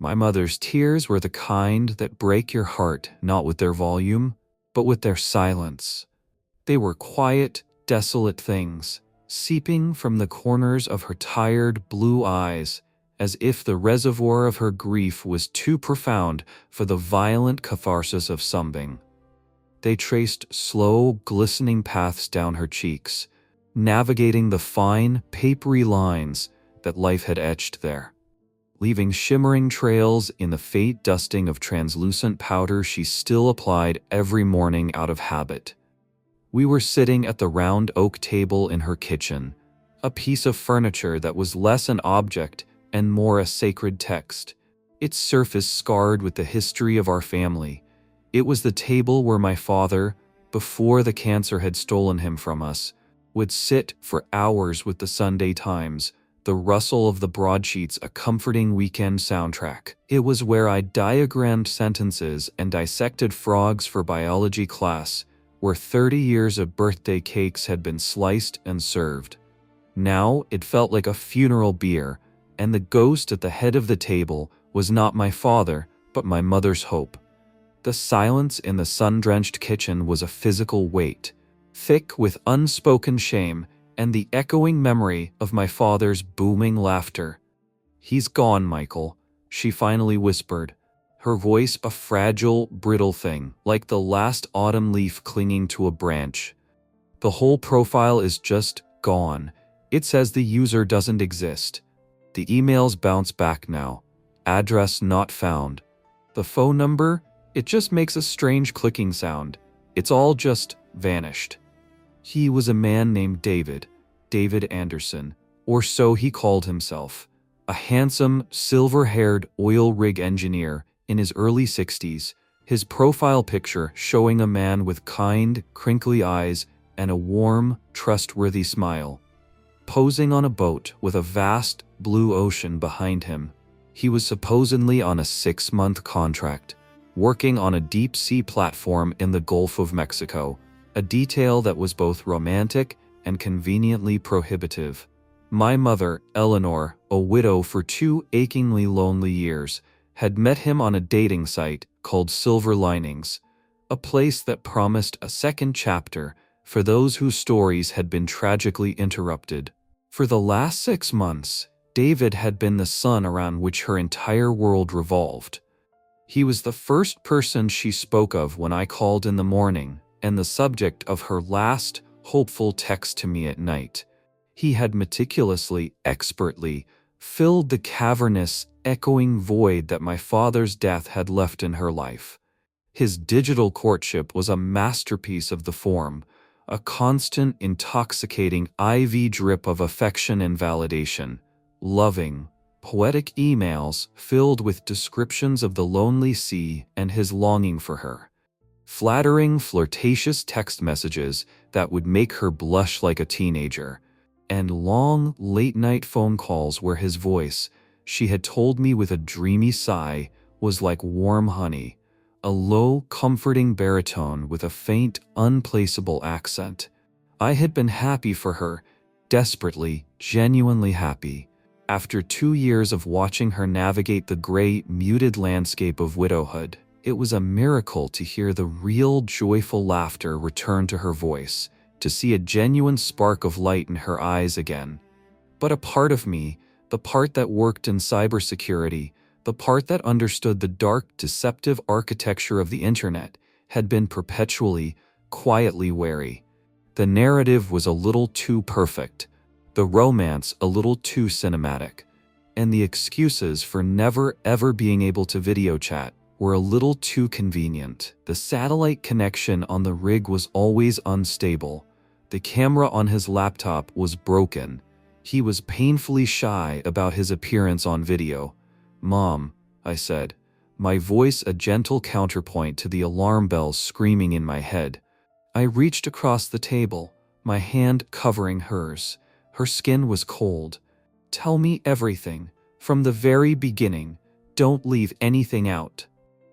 My mother's tears were the kind that break your heart not with their volume, but with their silence. They were quiet, desolate things, seeping from the corners of her tired blue eyes, as if the reservoir of her grief was too profound for the violent catharsis of sobbing. They traced slow, glistening paths down her cheeks, navigating the fine, papery lines that life had etched there, leaving shimmering trails in the faint dusting of translucent powder she still applied every morning out of habit. We were sitting at the round oak table in her kitchen, a piece of furniture that was less an object and more a sacred text, its surface scarred with the history of our family. It was the table where my father, before the cancer had stolen him from us, would sit for hours with the Sunday Times, the rustle of the broadsheets a comforting weekend soundtrack. It was where I diagrammed sentences and dissected frogs for biology class, where 30 years of birthday cakes had been sliced and served. Now it felt like a funeral bier, and the ghost at the head of the table was not my father, but my mother's hope. The silence in the sun-drenched kitchen was a physical weight, thick with unspoken shame and the echoing memory of my father's booming laughter. "He's gone, Michael," she finally whispered, her voice a fragile, brittle thing, like the last autumn leaf clinging to a branch. "The whole profile is just gone. It says the user doesn't exist. The emails bounce back now. Address not found. The phone number, it just makes a strange clicking sound. It's all just vanished." He was a man named David Anderson, or so he called himself, a handsome, silver-haired oil rig engineer in his early 60s, his profile picture showing a man with kind, crinkly eyes and a warm, trustworthy smile. Posing on a boat with a vast, blue ocean behind him, he was supposedly on a 6-month contract, working on a deep-sea platform in the Gulf of Mexico, a detail that was both romantic and conveniently prohibitive. My mother, Eleanor, a widow for 2 achingly lonely years, had met him on a dating site called Silver Linings, a place that promised a second chapter for those whose stories had been tragically interrupted. For the last 6 months, David had been the sun around which her entire world revolved. He was the first person she spoke of when I called in the morning, and the subject of her last, hopeful text to me at night. He had meticulously, expertly, filled the cavernous, echoing void that my father's death had left in her life. His digital courtship was a masterpiece of the form, a constant, intoxicating IV drip of affection and validation, loving, poetic emails filled with descriptions of the lonely sea and his longing for her, flattering, flirtatious text messages that would make her blush like a teenager, and long, late-night phone calls where his voice, she had told me with a dreamy sigh, was like warm honey, a low, comforting baritone with a faint, unplaceable accent. I had been happy for her, desperately, genuinely happy. After 2 years of watching her navigate the gray, muted landscape of widowhood, it was a miracle to hear the real, joyful laughter return to her voice, to see a genuine spark of light in her eyes again. But a part of me, the part that worked in cybersecurity, the part that understood the dark, deceptive architecture of the internet, had been perpetually, quietly wary. The narrative was a little too perfect, the romance a little too cinematic, and the excuses for never ever being able to video chat were a little too convenient. The satellite connection on the rig was always unstable. The camera on his laptop was broken. He was painfully shy about his appearance on video. "Mom," I said, my voice a gentle counterpoint to the alarm bells screaming in my head. I reached across the table, my hand covering hers. Her skin was cold. "Tell me everything, from the very beginning. Don't leave anything out."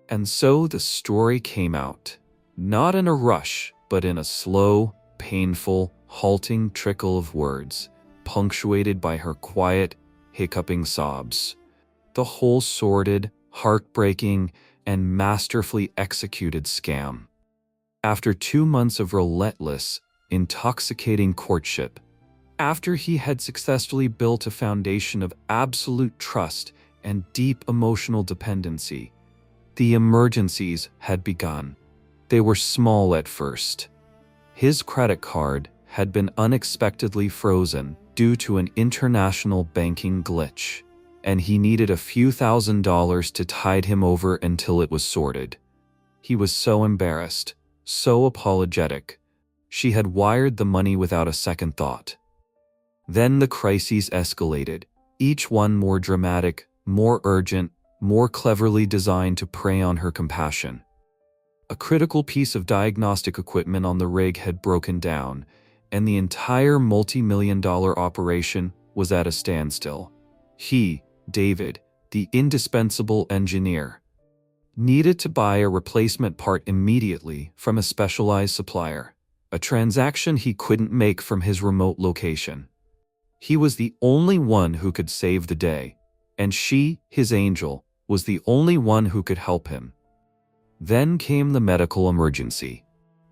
And so the story came out, not in a rush, but in a slow, painful, halting trickle of words, punctuated by her quiet, hiccuping sobs. The whole sordid, heartbreaking, and masterfully executed scam. After 2 months of relentless, intoxicating courtship, after he had successfully built a foundation of absolute trust and deep emotional dependency, the emergencies had begun. They were small at first. His credit card had been unexpectedly frozen due to an international banking glitch, and he needed a few $1,000s to tide him over until it was sorted. He was so embarrassed, so apologetic. She had wired the money without a second thought. Then the crises escalated, each one more dramatic, more urgent, more cleverly designed to prey on her compassion. A critical piece of diagnostic equipment on the rig had broken down, and the entire multi-million-dollar operation was at a standstill. He, David, the indispensable engineer, needed to buy a replacement part immediately from a specialized supplier, a transaction he couldn't make from his remote location. He was the only one who could save the day, and she, his angel, was the only one who could help him. Then came the medical emergency.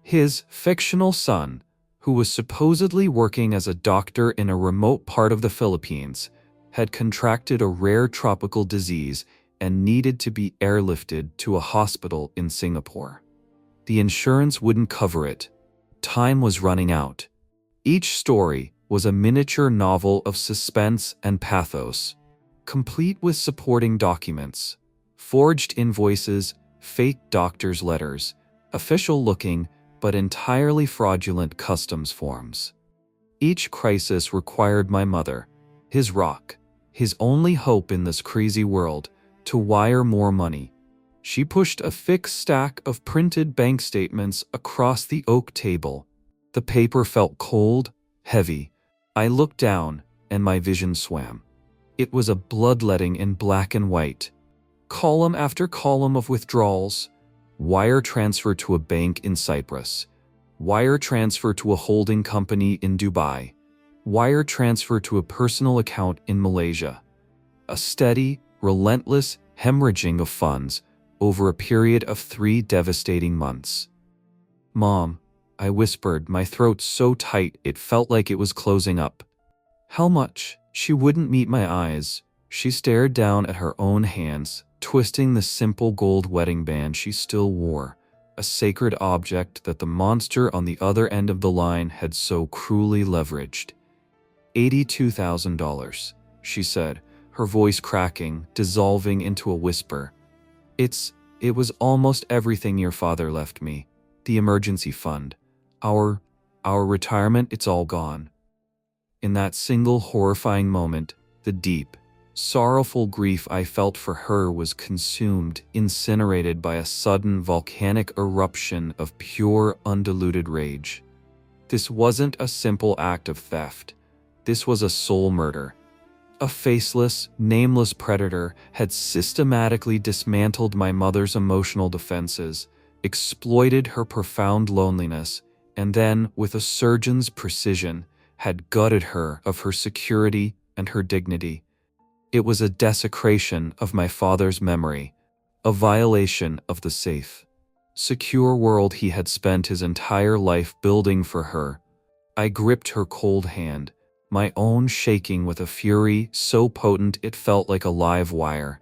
His fictional son, who was supposedly working as a doctor in a remote part of the Philippines, had contracted a rare tropical disease and needed to be airlifted to a hospital in Singapore. The insurance wouldn't cover it. Time was running out. Each story was a miniature novel of suspense and pathos, complete with supporting documents, forged invoices, fake doctor's letters, official-looking but entirely fraudulent customs forms. Each crisis required my mother, his rock, his only hope in this crazy world, to wire more money. She pushed a thick stack of printed bank statements across the oak table. The paper felt cold, heavy. I looked down, and my vision swam. It was a bloodletting in black and white. Column after column of withdrawals. Wire transfer to a bank in Cyprus. Wire transfer to a holding company in Dubai. Wire transfer to a personal account in Malaysia. A steady, relentless hemorrhaging of funds over a period of 3 devastating months. "Mom," I whispered, my throat so tight it felt like it was closing up. "How much?" She wouldn't meet my eyes. She stared down at her own hands, twisting the simple gold wedding band she still wore, a sacred object that the monster on the other end of the line had so cruelly leveraged. $82,000, she said, her voice cracking, dissolving into a whisper. It was almost everything your father left me. The emergency fund. Our retirement, it's all gone." In that single horrifying moment, the deep, sorrowful grief I felt for her was consumed, incinerated by a sudden volcanic eruption of pure, undiluted rage. This wasn't a simple act of theft. This was a soul murder. A faceless, nameless predator had systematically dismantled my mother's emotional defenses, exploited her profound loneliness, and then, with a surgeon's precision, had gutted her of her security and her dignity. It was a desecration of my father's memory, a violation of the safe, secure world he had spent his entire life building for her. I gripped her cold hand, my own shaking with a fury so potent it felt like a live wire.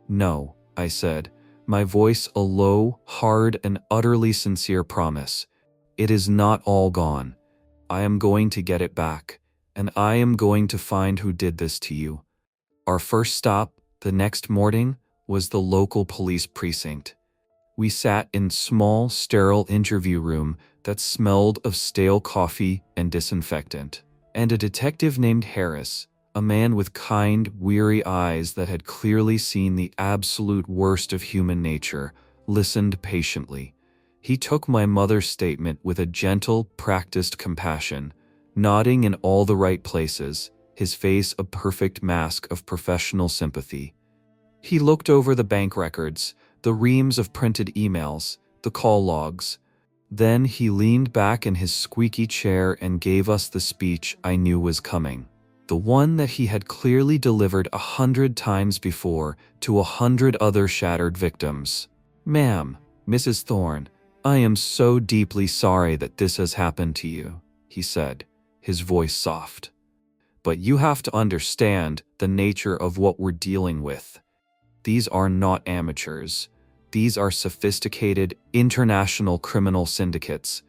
"No," I said, my voice a low, hard, and utterly sincere promise. "It is not all gone. I am going to get it back, and I am going to find who did this to you." Our first stop, the next morning, was the local police precinct. We sat in small, sterile interview room that smelled of stale coffee and disinfectant. And a detective named Harris, a man with kind, weary eyes that had clearly seen the absolute worst of human nature, listened patiently. He took my mother's statement with a gentle, practiced compassion, nodding in all the right places, his face a perfect mask of professional sympathy. He looked over the bank records, the reams of printed emails, the call logs. Then he leaned back in his squeaky chair and gave us the speech I knew was coming. the one that he had clearly delivered 100 times before to 100 other shattered victims. "Ma'am, Mrs. Thorne, I am so deeply sorry that this has happened to you," he said, his voice soft. "But you have to understand the nature of what we're dealing with. These are not amateurs. These are sophisticated international criminal syndicates.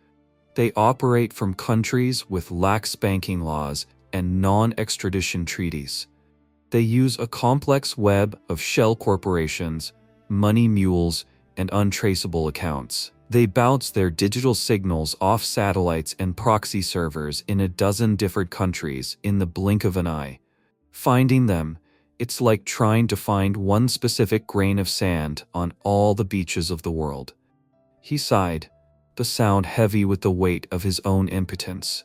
They operate from countries with lax banking laws and non-extradition treaties. They use a complex web of shell corporations, money mules, and untraceable accounts. They bounce their digital signals off satellites and proxy servers in a dozen different countries in the blink of an eye. Finding them, it's like trying to find one specific grain of sand on all the beaches of the world." He sighed, the sound heavy with the weight of his own impotence.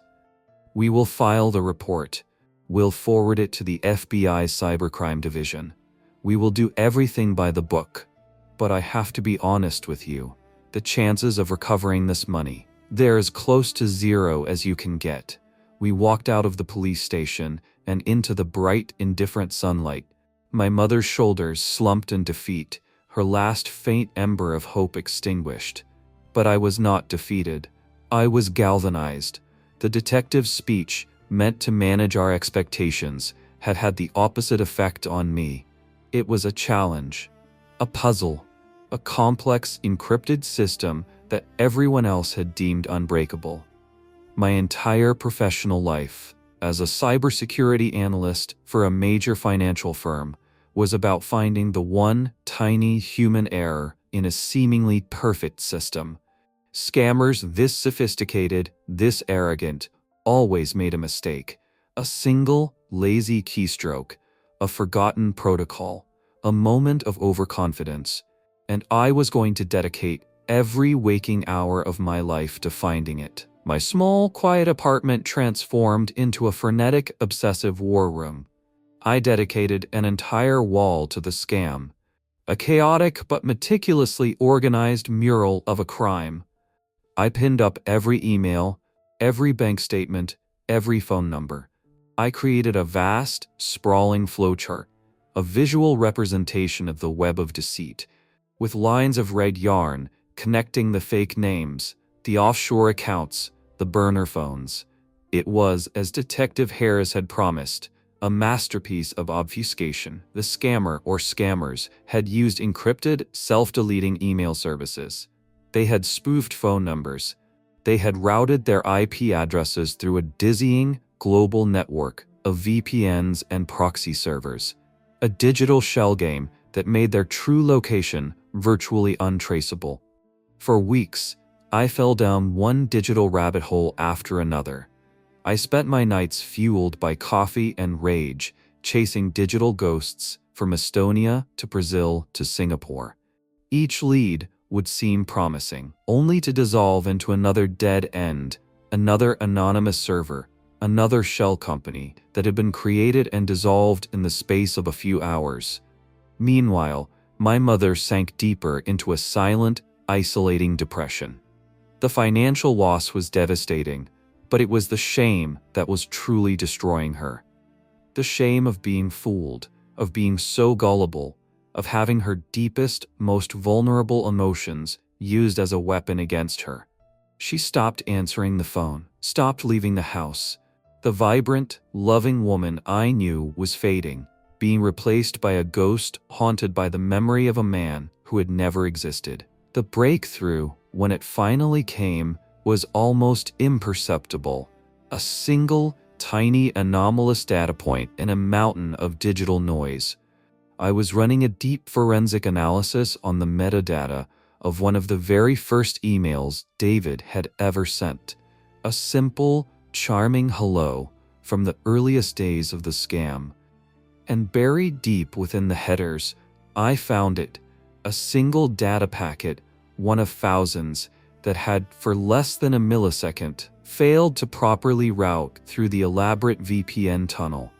"We will file the report. We'll forward it to the FBI's cybercrime division. We will do everything by the book. But I have to be honest with you. The chances of recovering this money, they're as close to zero as you can get." We walked out of the police station and into the bright, indifferent sunlight. My mother's shoulders slumped in defeat, her last faint ember of hope extinguished. But I was not defeated. I was galvanized. The detective's speech, meant to manage our expectations, had had the opposite effect on me. It was a challenge, a puzzle, a complex, encrypted system that everyone else had deemed unbreakable. My entire professional life, as a cybersecurity analyst for a major financial firm, was about finding the one tiny human error in a seemingly perfect system. Scammers this sophisticated, this arrogant, always made a mistake. A single, lazy keystroke, a forgotten protocol, a moment of overconfidence, and I was going to dedicate every waking hour of my life to finding it. My small, quiet apartment transformed into a frenetic, obsessive war room. I dedicated an entire wall to the scam, a chaotic but meticulously organized mural of a crime. I pinned up every email, every bank statement, every phone number. I created a vast, sprawling flowchart, a visual representation of the web of deceit, with lines of red yarn connecting the fake names, the offshore accounts, the burner phones. It was, as Detective Harris had promised, a masterpiece of obfuscation. The scammer or scammers had used encrypted, self-deleting email services. They had spoofed phone numbers. They had routed their IP addresses through a dizzying, global network of VPNs and proxy servers. A digital shell game that made their true location virtually untraceable. For weeks, I fell down one digital rabbit hole after another. I spent my nights fueled by coffee and rage, chasing digital ghosts from Estonia to Brazil to Singapore. Each lead would seem promising, only to dissolve into another dead end, another anonymous server, another shell company that had been created and dissolved in the space of a few hours. Meanwhile, my mother sank deeper into a silent, isolating depression. The financial loss was devastating, but it was the shame that was truly destroying her. The shame of being fooled, of being so gullible, of having her deepest, most vulnerable emotions used as a weapon against her. She stopped answering the phone, stopped leaving the house. The vibrant, loving woman I knew was fading, being replaced by a ghost haunted by the memory of a man who had never existed. The breakthrough, when it finally came, was almost imperceptible. A single, tiny, anomalous data point in a mountain of digital noise. I was running a deep forensic analysis on the metadata of one of the very first emails David had ever sent. A simple, charming hello from the earliest days of the scam. And buried deep within the headers, I found it, a single data packet, one of thousands, that had, for less than a millisecond, failed to properly route through the elaborate VPN tunnel.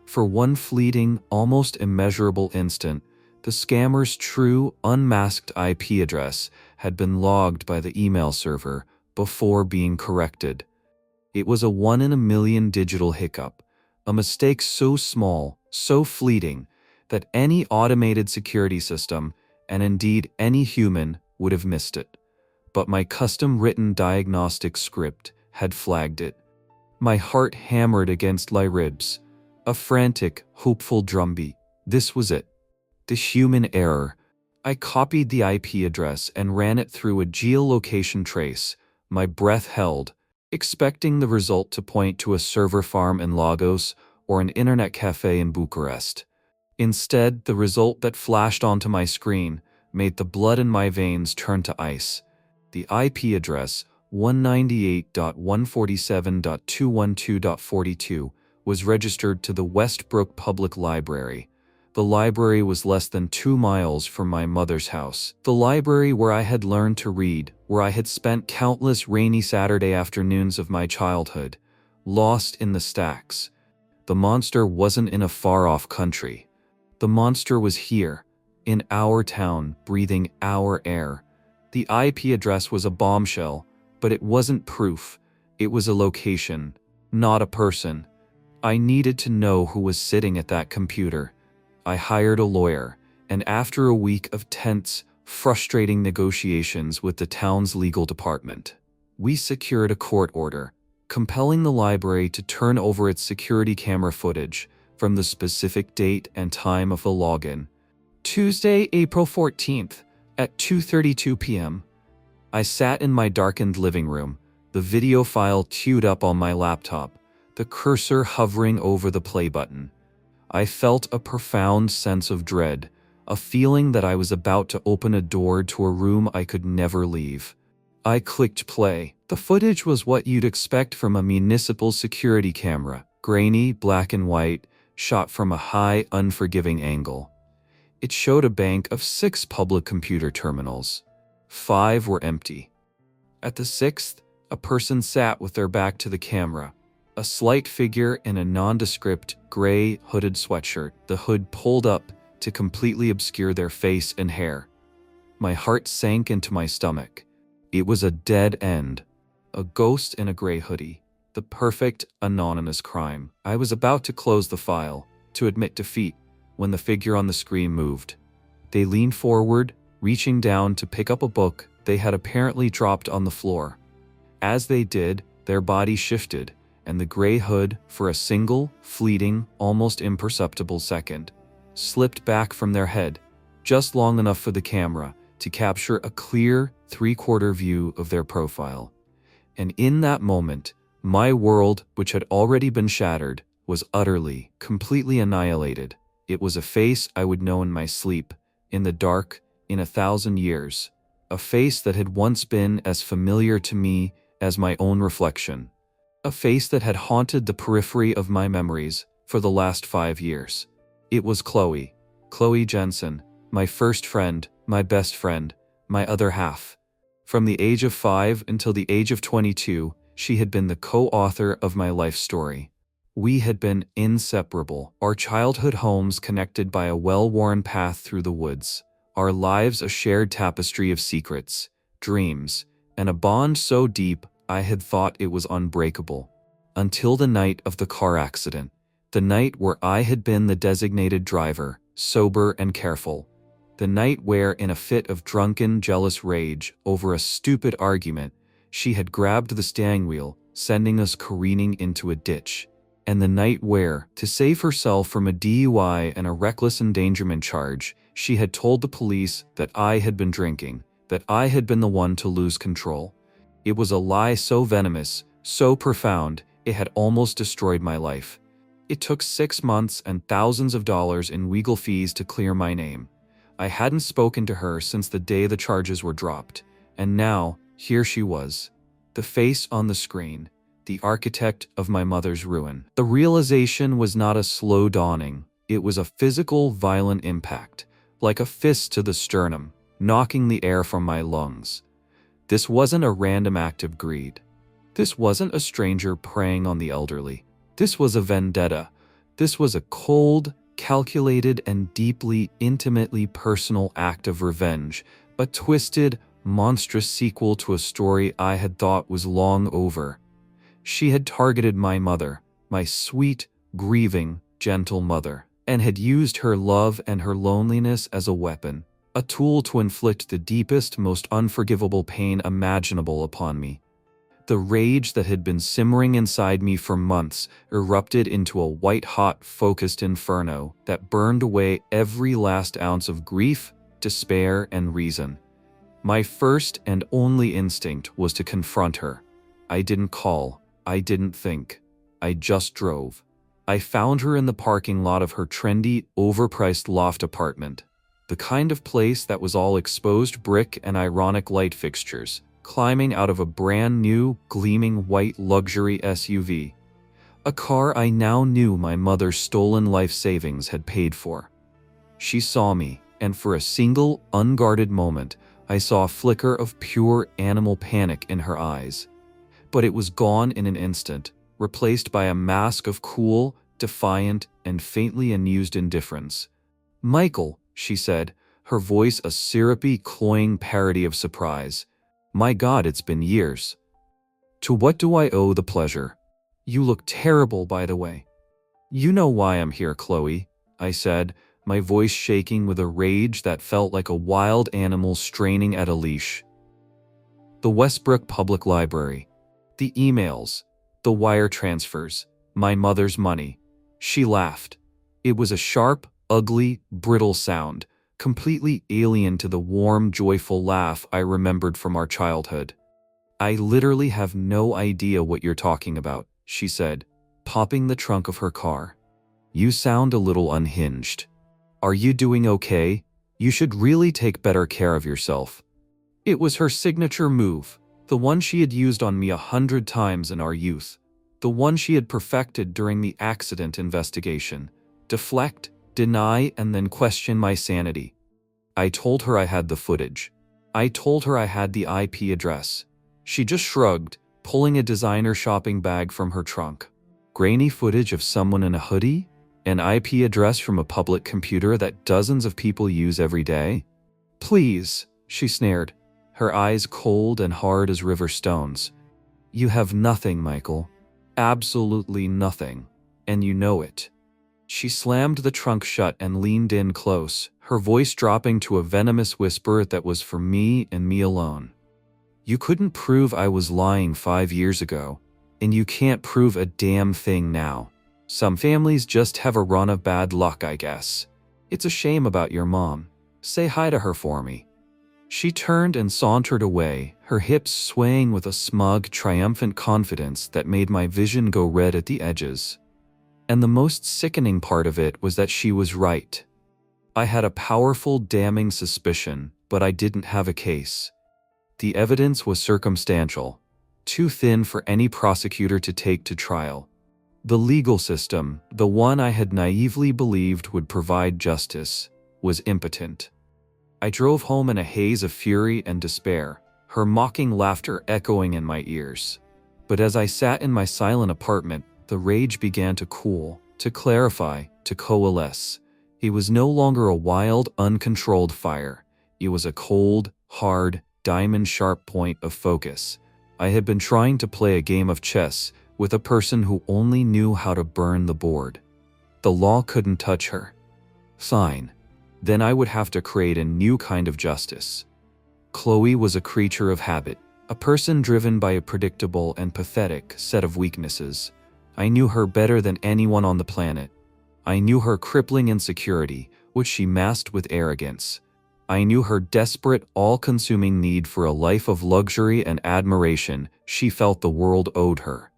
For one fleeting, almost immeasurable instant, the scammer's true, unmasked IP address had been logged by the email server before being corrected. It was a 1 in a million digital hiccup, A mistake so small, so fleeting, that any automated security system, and indeed any human, would have missed it. But my custom-written diagnostic script had flagged it. My heart hammered against my ribs. A frantic, hopeful drumbeat. This was it. The human error. I copied the IP address and ran it through a geolocation trace, my breath held, expecting the result to point to a server farm in Lagos or an internet cafe in Bucharest. Instead, the result that flashed onto my screen made the blood in my veins turn to ice. The IP address, 198.147.212.42, was registered to the Westbrook Public Library. The library was less than 2 miles from my mother's house. The library where I had learned to read, where I had spent countless rainy Saturday afternoons of my childhood, lost in the stacks. The monster wasn't in a far-off country. The monster was here, in our town, breathing our air. The IP address was a bombshell, but it wasn't proof. It was a location, not a person. I needed to know who was sitting at that computer. I hired a lawyer, and after a week of tense, frustrating negotiations with the town's legal department, we secured a court order, compelling the library to turn over its security camera footage from the specific date and time of the login. Tuesday, April 14th, at 2:32 p.m. I sat in my darkened living room, the video file queued up on my laptop, the cursor hovering over the play button. I felt a profound sense of dread, a feeling that I was about to open a door to a room I could never leave. I clicked play. The footage was what you'd expect from a municipal security camera, grainy, black and white, shot from a high, unforgiving angle. It showed a bank of 6 public computer terminals. 5 were empty. At the 6th, a person sat with their back to the camera. A slight figure in a nondescript, gray, hooded sweatshirt, the hood pulled up to completely obscure their face and hair. My heart sank into my stomach. It was a dead end. A ghost in a gray hoodie. The perfect, anonymous crime. I was about to close the file, to admit defeat, when the figure on the screen moved. They leaned forward, reaching down to pick up a book they had apparently dropped on the floor. As they did, their body shifted, and the gray hood, for a single, fleeting, almost imperceptible second, slipped back from their head, just long enough for the camera to capture a clear, 3/4 view of their profile. And in that moment, my world, which had already been shattered, was utterly, completely annihilated. It was a face I would know in my sleep, in the dark, in 1,000 years. A face that had once been as familiar to me as my own reflection. A face that had haunted the periphery of my memories for the last 5 years. It was Chloe Jensen, my first friend, my best friend, my other half. From the age of 5 until the age of 22, she had been the co-author of my life story. We had been inseparable, our childhood homes connected by a well-worn path through the woods, our lives a shared tapestry of secrets, dreams, and a bond so deep I had thought it was unbreakable. Until the night of the car accident, the night where I had been the designated driver, sober and careful. The night where, in a fit of drunken, jealous rage over a stupid argument, she had grabbed the steering wheel, sending us careening into a ditch. And the night where, to save herself from a DUI and a reckless endangerment charge, she had told the police that I had been drinking, that I had been the one to lose control. It was a lie so venomous, so profound, it had almost destroyed my life. It took 6 months and thousands of dollars in legal fees to clear my name. I hadn't spoken to her since the day the charges were dropped, and now, here she was. The face on the screen, the architect of my mother's ruin. The realization was not a slow dawning, it was a physical, violent impact, like a fist to the sternum, knocking the air from my lungs. This wasn't a random act of greed. This wasn't a stranger preying on the elderly. This was a vendetta. This was a cold, calculated, and deeply, intimately personal act of revenge, a twisted, monstrous sequel to a story I had thought was long over. She had targeted my mother, my sweet, grieving, gentle mother, and had used her love and her loneliness as a weapon, a tool to inflict the deepest, most unforgivable pain imaginable upon me. The rage that had been simmering inside me for months erupted into a white-hot, focused inferno that burned away every last ounce of grief, despair, and reason. My first and only instinct was to confront her. I didn't call. I didn't think. I just drove. I found her in the parking lot of her trendy, overpriced loft apartment. The kind of place that was all exposed brick and ironic light fixtures, climbing out of a brand new, gleaming white luxury SUV. A car I now knew my mother's stolen life savings had paid for. She saw me, and for a single, unguarded moment, I saw a flicker of pure animal panic in her eyes. But it was gone in an instant, replaced by a mask of cool, defiant, and faintly amused indifference. "Michael," she said, her voice a syrupy, cloying parody of surprise. "My God, it's been years. To what do I owe the pleasure? You look terrible, by the way." "You know why I'm here, Chloe," I said, my voice shaking with a rage that felt like a wild animal straining at a leash. "The Westbrook Public Library. The emails. The wire transfers. My mother's money." She laughed. It was a sharp, ugly, brittle sound, completely alien to the warm, joyful laugh I remembered from our childhood. "I literally have no idea what you're talking about," she said, popping the trunk of her car. "You sound a little unhinged. Are you doing okay? You should really take better care of yourself." It was her signature move, the one she had used on me 100 times in our youth, the one she had perfected during the accident investigation. Deflect, deny, and then question my sanity. I told her I had the footage. I told her I had the IP address. She just shrugged, pulling a designer shopping bag from her trunk. Grainy footage of someone in a hoodie? An IP address from a public computer that dozens of people use every day? "Please," she sneered, her eyes cold and hard as river stones. "You have nothing, Michael. Absolutely nothing. And you know it." She slammed the trunk shut and leaned in close, her voice dropping to a venomous whisper that was for me and me alone. "You couldn't prove I was lying 5 years ago, and you can't prove a damn thing now. Some families just have a run of bad luck, I guess. It's a shame about your mom. Say hi to her for me." She turned and sauntered away, her hips swaying with a smug, triumphant confidence that made my vision go red at the edges. And the most sickening part of it was that she was right. I had a powerful, damning suspicion, but I didn't have a case. The evidence was circumstantial, too thin for any prosecutor to take to trial. The legal system, the one I had naively believed would provide justice, was impotent. I drove home in a haze of fury and despair, her mocking laughter echoing in my ears. But as I sat in my silent apartment, the rage began to cool, to clarify, to coalesce. It was no longer a wild, uncontrolled fire. It was a cold, hard, diamond-sharp point of focus. I had been trying to play a game of chess with a person who only knew how to burn the board. The law couldn't touch her. Fine. Then I would have to create a new kind of justice. Chloe was a creature of habit, a person driven by a predictable and pathetic set of weaknesses. I knew her better than anyone on the planet. I knew her crippling insecurity, which she masked with arrogance. I knew her desperate, all-consuming need for a life of luxury and admiration she felt the world owed her.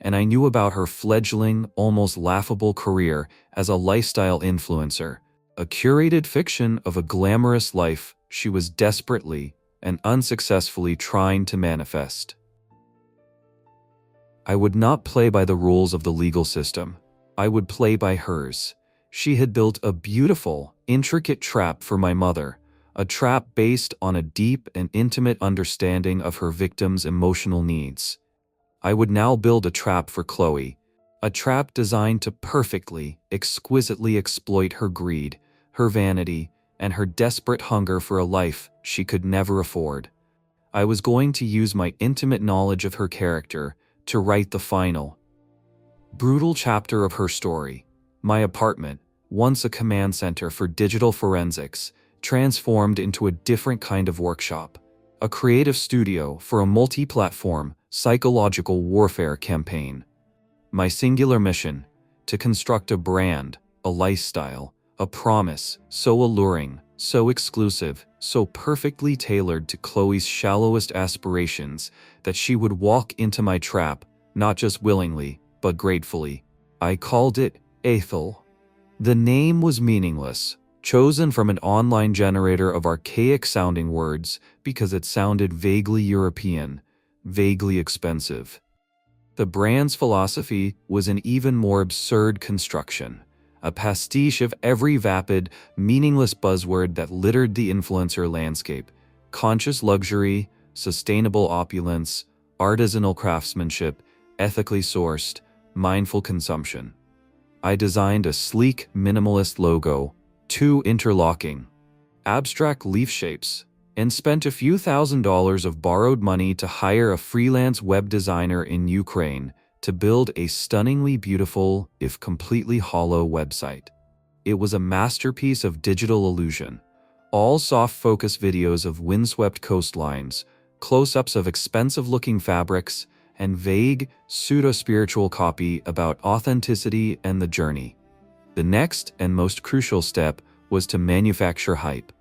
And I knew about her fledgling, almost laughable career as a lifestyle influencer, a curated fiction of a glamorous life she was desperately and unsuccessfully trying to manifest. I would not play by the rules of the legal system. I would play by hers. She had built a beautiful, intricate trap for my mother, a trap based on a deep and intimate understanding of her victim's emotional needs. I would now build a trap for Chloe, a trap designed to perfectly, exquisitely exploit her greed, her vanity, and her desperate hunger for a life she could never afford. I was going to use my intimate knowledge of her character to write the final, Brutal chapter of her story. My apartment, once a command center for digital forensics, transformed into a different kind of workshop. A creative studio for a multi-platform, psychological warfare campaign. My singular mission: to construct a brand, a lifestyle, a promise so alluring, so exclusive, so perfectly tailored to Chloe's shallowest aspirations that she would walk into my trap, not just willingly, but gratefully. I called it Ethel. The name was meaningless, chosen from an online generator of archaic-sounding words because it sounded vaguely European, vaguely expensive. The brand's philosophy was an even more absurd construction, a pastiche of every vapid, meaningless buzzword that littered the influencer landscape: conscious luxury, sustainable opulence, artisanal craftsmanship, ethically sourced, mindful consumption. I designed a sleek, minimalist logo, 2 interlocking, abstract leaf shapes, and spent a few $1,000s of borrowed money to hire a freelance web designer in Ukraine to build a stunningly beautiful, if completely hollow, website. It was a masterpiece of digital illusion. All soft-focus videos of windswept coastlines, close-ups of expensive-looking fabrics, and vague, pseudo-spiritual copy about authenticity and the journey. The next and most crucial step was to manufacture hype.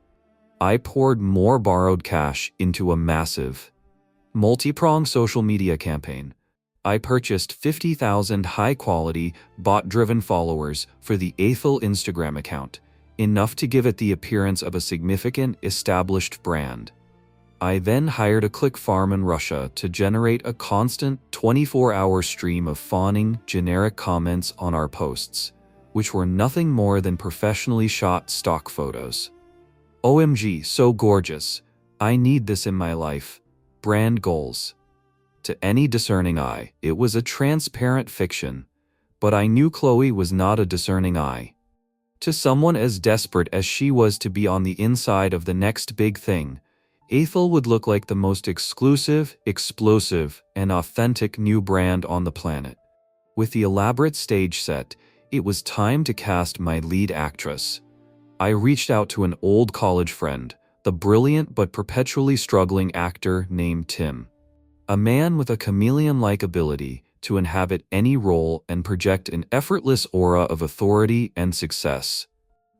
I poured more borrowed cash into a massive, multi-pronged social media campaign. I purchased 50,000 high-quality, bot-driven followers for the Ethel Instagram account, enough to give it the appearance of a significant, established brand. I then hired a click farm in Russia to generate a constant 24-hour stream of fawning, generic comments on our posts, which were nothing more than professionally shot stock photos. OMG, so gorgeous. I need this in my life. Brand goals. To any discerning eye, it was a transparent fiction, but I knew Chloe was not a discerning eye. To someone as desperate as she was to be on the inside of the next big thing, Ethel would look like the most exclusive, explosive, and authentic new brand on the planet. With the elaborate stage set, it was time to cast my lead actress. I reached out to an old college friend, the brilliant but perpetually struggling actor named Tim. A man with a chameleon-like ability to inhabit any role and project an effortless aura of authority and success.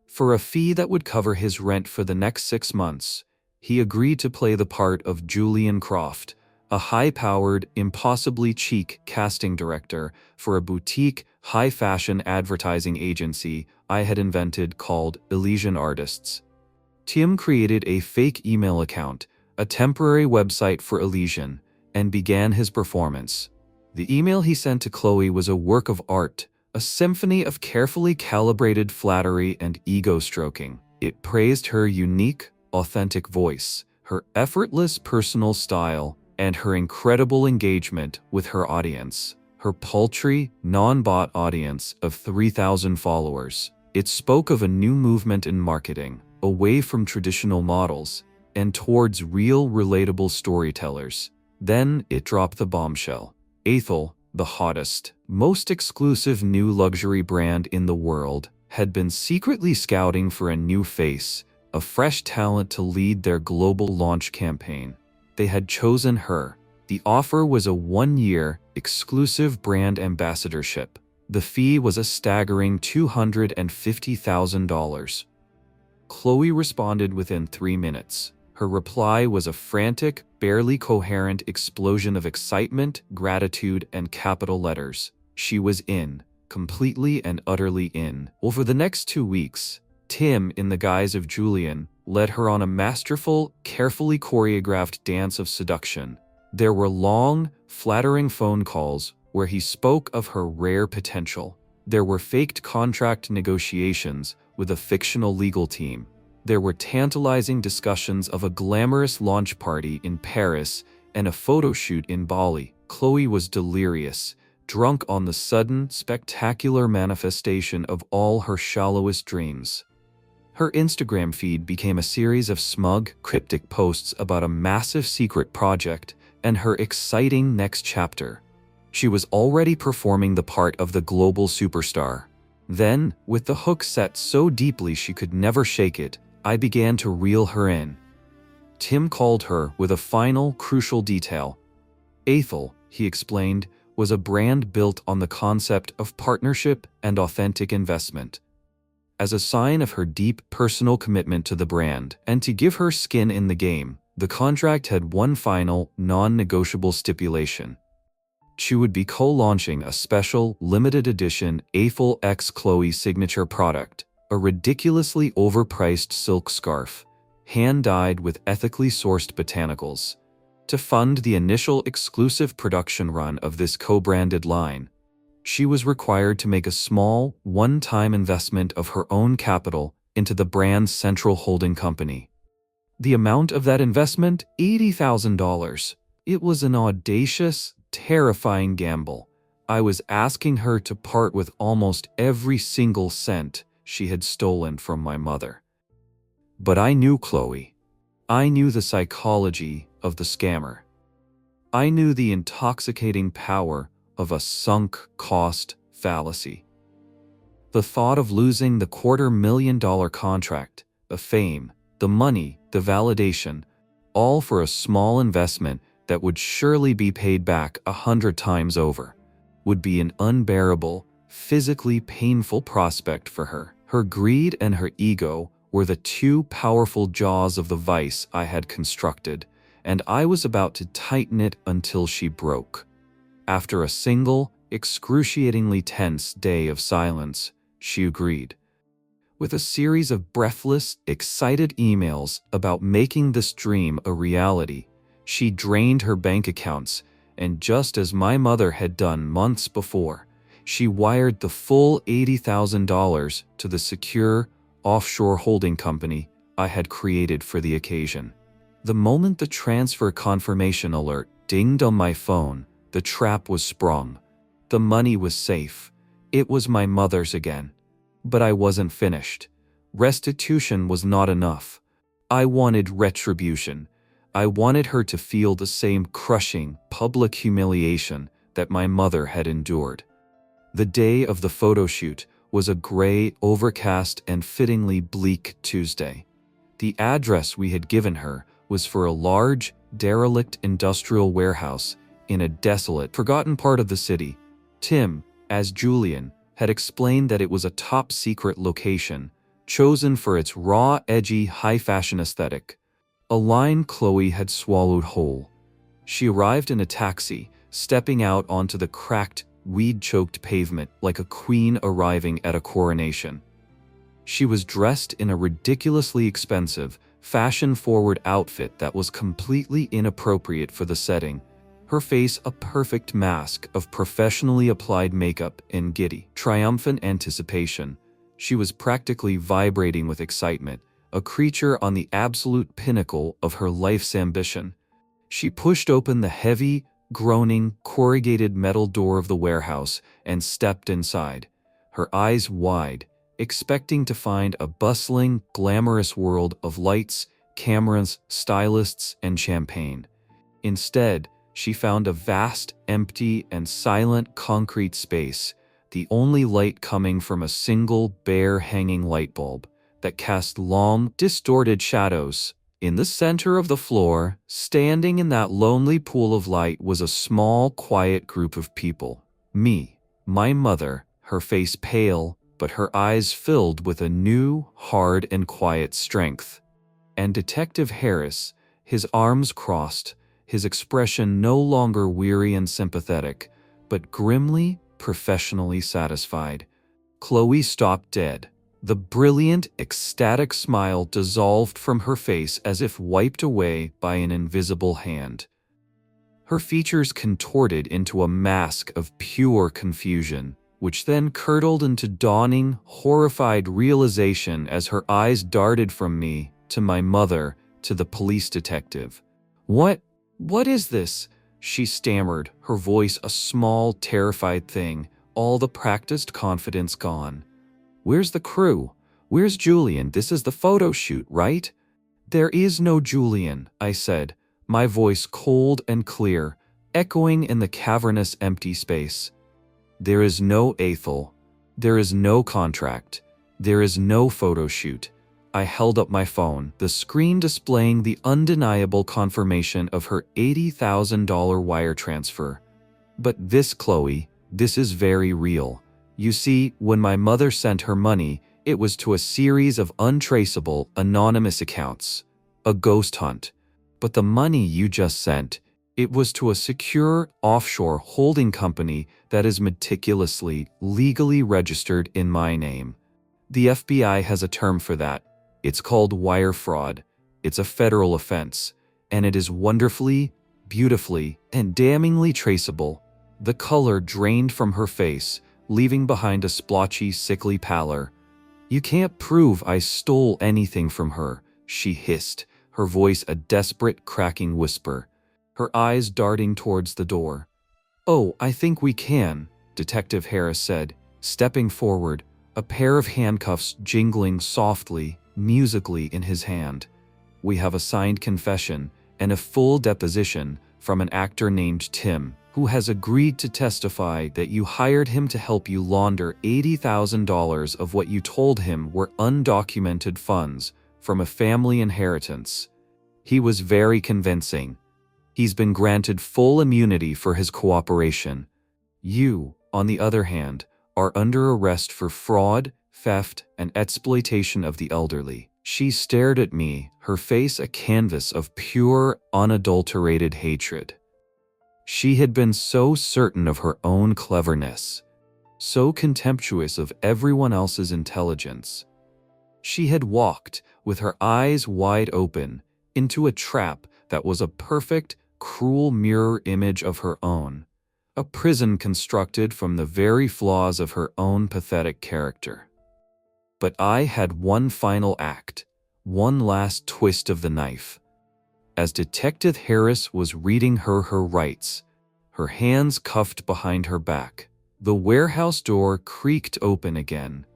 For a fee that would cover his rent for the next 6 months, he agreed to play the part of Julian Croft, a high-powered, impossibly chic casting director for a boutique, high-fashion advertising agency I had invented called Elysian Artists. Tim created a fake email account, a temporary website for Elysian, and began his performance. The email he sent to Chloe was a work of art, a symphony of carefully calibrated flattery and ego-stroking. It praised her unique, authentic voice, her effortless personal style, and her incredible engagement with her audience, her paltry, non-bot audience of 3,000 followers. It spoke of a new movement in marketing, away from traditional models, and towards real, relatable storytellers. Then it dropped the bombshell. Ethel, the hottest, most exclusive new luxury brand in the world, had been secretly scouting for a new face, a fresh talent to lead their global launch campaign. They had chosen her. The offer was a 1-year, exclusive brand ambassadorship. The fee was a staggering $250,000. Chloe responded within 3 minutes. Her reply was a frantic, barely coherent explosion of excitement, gratitude, and capital letters. She was in, completely and utterly in. Over the next 2 weeks, Tim, in the guise of Julian, led her on a masterful, carefully choreographed dance of seduction. There were long, flattering phone calls where he spoke of her rare potential. There were faked contract negotiations with a fictional legal team. There were tantalizing discussions of a glamorous launch party in Paris and a photo shoot in Bali. Chloe was delirious, drunk on the sudden, spectacular manifestation of all her shallowest dreams. Her Instagram feed became a series of smug, cryptic posts about a massive secret project and her exciting next chapter. She was already performing the part of the global superstar. Then, with the hook set so deeply she could never shake it, I began to reel her in. Tim called her with a final, crucial detail. Ethel, he explained, was a brand built on the concept of partnership and authentic investment. As a sign of her deep personal commitment to the brand and to give her skin in the game, the contract had one final, non-negotiable stipulation. She would be co-launching a special, limited edition Ethel x Chloe signature product, a ridiculously overpriced silk scarf, hand-dyed with ethically sourced botanicals. To fund the initial exclusive production run of this co-branded line, she was required to make a small, one-time investment of her own capital into the brand's central holding company. The amount of that investment? $80,000. It was an audacious, terrifying gamble. I was asking her to part with almost every single cent she had stolen from my mother. But I knew Chloe. I knew the psychology of the scammer. I knew the intoxicating power of a sunk cost fallacy. The thought of losing the $250,000 contract, the fame, the money, the validation, all for a small investment that would surely be paid back 100 times over, would be an unbearable, physically painful prospect for her. Her greed and her ego were the two powerful jaws of the vice I had constructed, and I was about to tighten it until she broke. After a single, excruciatingly tense day of silence, she agreed. With a series of breathless, excited emails about making this dream a reality, she drained her bank accounts, and just as my mother had done months before, she wired the full $80,000 to the secure, offshore holding company I had created for the occasion. The moment the transfer confirmation alert dinged on my phone, the trap was sprung. The money was safe. It was my mother's again. But I wasn't finished. Restitution was not enough. I wanted retribution. I wanted her to feel the same crushing, public humiliation that my mother had endured. The day of the photo shoot was a gray, overcast, and fittingly bleak Tuesday. The address we had given her was for a large, derelict industrial warehouse in a desolate, forgotten part of the city. Tim, as Julian, had explained that it was a top-secret location, chosen for its raw, edgy, high-fashion aesthetic. A line Chloe had swallowed whole. She arrived in a taxi, stepping out onto the cracked, weed-choked pavement like a queen arriving at a coronation. She was dressed in a ridiculously expensive, fashion-forward outfit that was completely inappropriate for the setting, her face a perfect mask of professionally applied makeup in giddy, triumphant anticipation. She was practically vibrating with excitement, a creature on the absolute pinnacle of her life's ambition. She pushed open the heavy, groaning, corrugated metal door of the warehouse and stepped inside, her eyes wide, expecting to find a bustling, glamorous world of lights, cameras, stylists, and champagne. Instead, she found a vast, empty, and silent concrete space, the only light coming from a single bare hanging light bulb that cast long, distorted shadows. In the center of the floor, standing in that lonely pool of light, was a small, quiet group of people. Me, my mother, her face pale, but her eyes filled with a new, hard, and quiet strength. And Detective Harris, his arms crossed, his expression no longer weary and sympathetic, but grimly, professionally satisfied. Chloe stopped dead. The brilliant, ecstatic smile dissolved from her face as if wiped away by an invisible hand. Her features contorted into a mask of pure confusion, which then curdled into dawning, horrified realization as her eyes darted from me, to my mother, to the police detective. What is this?" she stammered, her voice a small, terrified thing, all the practiced confidence gone. "Where's the crew? Where's Julian? This is the photo shoot, right?" "There is no Julian," I said, my voice cold and clear. echoing in the cavernous empty space. There is no Ethel. There is no contract. There is no photo shoot. I held up my phone, the screen displaying the undeniable confirmation of her $80,000 wire transfer. But this, Chloe, this is very real. You see, when my mother sent her money, it was to a series of untraceable, anonymous accounts. A ghost hunt. But the money you just sent, it was to a secure, offshore holding company that is meticulously, legally registered in my name. The FBI has a term for that. It's called wire fraud. It's a federal offense, and it is wonderfully, beautifully, and damningly traceable. The color drained from her face, leaving behind a splotchy, sickly pallor. You can't prove I stole anything from her, she hissed, her voice a desperate, cracking whisper, her eyes darting towards the door. Oh, I think we can, Detective Harris said, stepping forward, a pair of handcuffs jingling softly, musically in his hand. We have a signed confession and a full deposition from an actor named Tim, who has agreed to testify that you hired him to help you launder $80,000 of what you told him were undocumented funds from a family inheritance. He was very convincing. He's been granted full immunity for his cooperation. You, on the other hand, are under arrest for fraud, theft, and exploitation of the elderly. She stared at me, her face a canvas of pure, unadulterated hatred. She had been so certain of her own cleverness, so contemptuous of everyone else's intelligence. She had walked, with her eyes wide open, into a trap that was a perfect, cruel mirror image of her own, a prison constructed from the very flaws of her own pathetic character. But I had one final act, one last twist of the knife. As Detective Harris was reading her rights, her hands cuffed behind her back, the warehouse door creaked open again.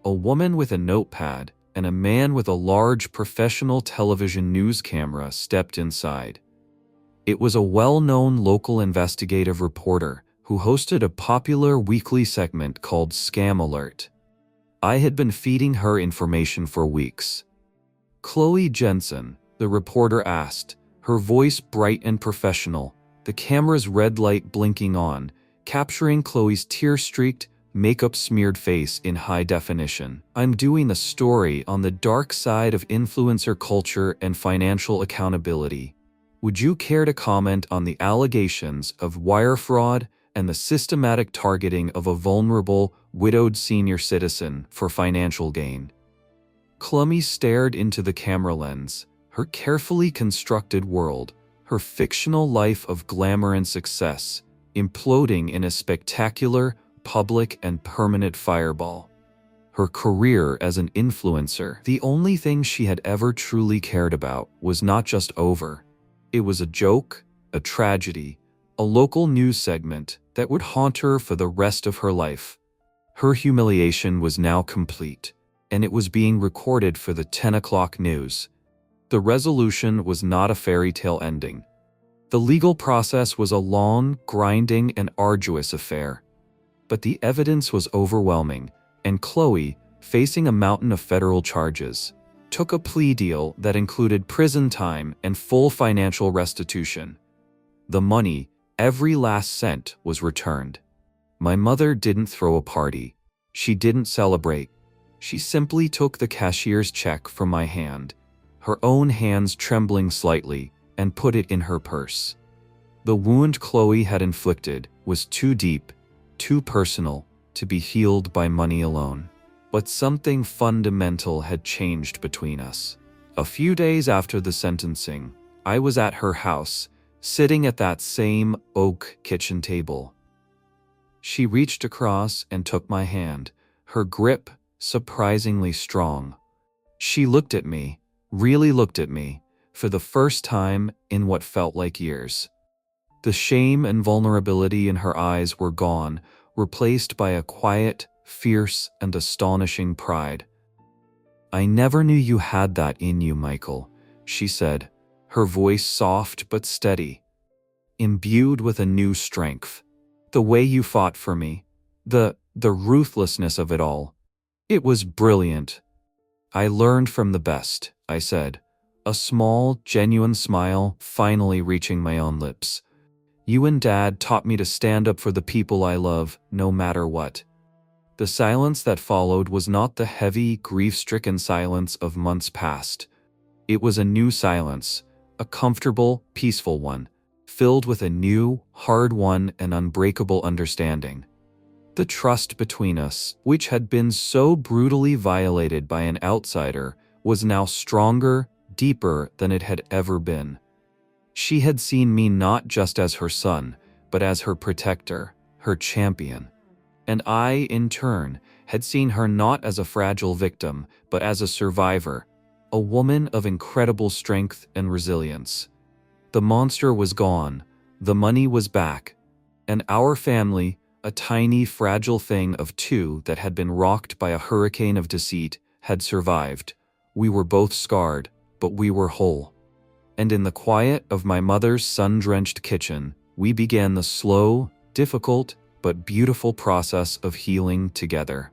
A woman with a notepad and a man with a large professional television news camera stepped inside. It was a well-known local investigative reporter who hosted a popular weekly segment called Scam Alert. I had been feeding her information for weeks. Chloe Jensen, the reporter asked, her voice bright and professional, the camera's red light blinking on, capturing Chloe's tear-streaked, makeup-smeared face in high definition. I'm doing a story on the dark side of influencer culture and financial accountability. Would you care to comment on the allegations of wire fraud and the systematic targeting of a vulnerable, widowed senior citizen for financial gain? Chloe stared into the camera lens, her carefully constructed world, her fictional life of glamour and success, imploding in a spectacular, public and permanent fireball. Her career as an influencer, the only thing she had ever truly cared about, was not just over. It was a joke, a tragedy, a local news segment that would haunt her for the rest of her life. Her humiliation was now complete, and it was being recorded for the 10 o'clock news. The resolution was not a fairy tale ending. The legal process was a long, grinding, and arduous affair. But the evidence was overwhelming, and Chloe, facing a mountain of federal charges, took a plea deal that included prison time and full financial restitution. The money, every last cent, was returned. My mother didn't throw a party. She didn't celebrate. She simply took the cashier's check from my hand, her own hands trembling slightly, and put it in her purse. The wound Chloe had inflicted was too deep, too personal, to be healed by money alone. But something fundamental had changed between us. A few days after the sentencing, I was at her house, sitting at that same oak kitchen table. She reached across and took my hand, her grip surprisingly strong. She looked at me, really looked at me, for the first time in what felt like years. The shame and vulnerability in her eyes were gone, replaced by a quiet, fierce, and astonishing pride. I never knew you had that in you, Michael, she said, her voice soft but steady. imbued with a new strength. The way you fought for me, the ruthlessness of it all. It was brilliant. I learned from the best, I said, a small, genuine smile finally reaching my own lips. You and Dad taught me to stand up for the people I love, no matter what. The silence that followed was not the heavy, grief-stricken silence of months past. It was a new silence, a comfortable, peaceful one, filled with a new, hard-won and unbreakable understanding. The trust between us, which had been so brutally violated by an outsider, was now stronger, deeper than it had ever been. She had seen me not just as her son, but as her protector, her champion. And I, in turn, had seen her not as a fragile victim, but as a survivor, a woman of incredible strength and resilience. The monster was gone, the money was back, and our family, a tiny, fragile thing of two that had been rocked by a hurricane of deceit, had survived. We were both scarred, but we were whole. And in the quiet of my mother's sun-drenched kitchen, we began the slow, difficult, but beautiful process of healing together.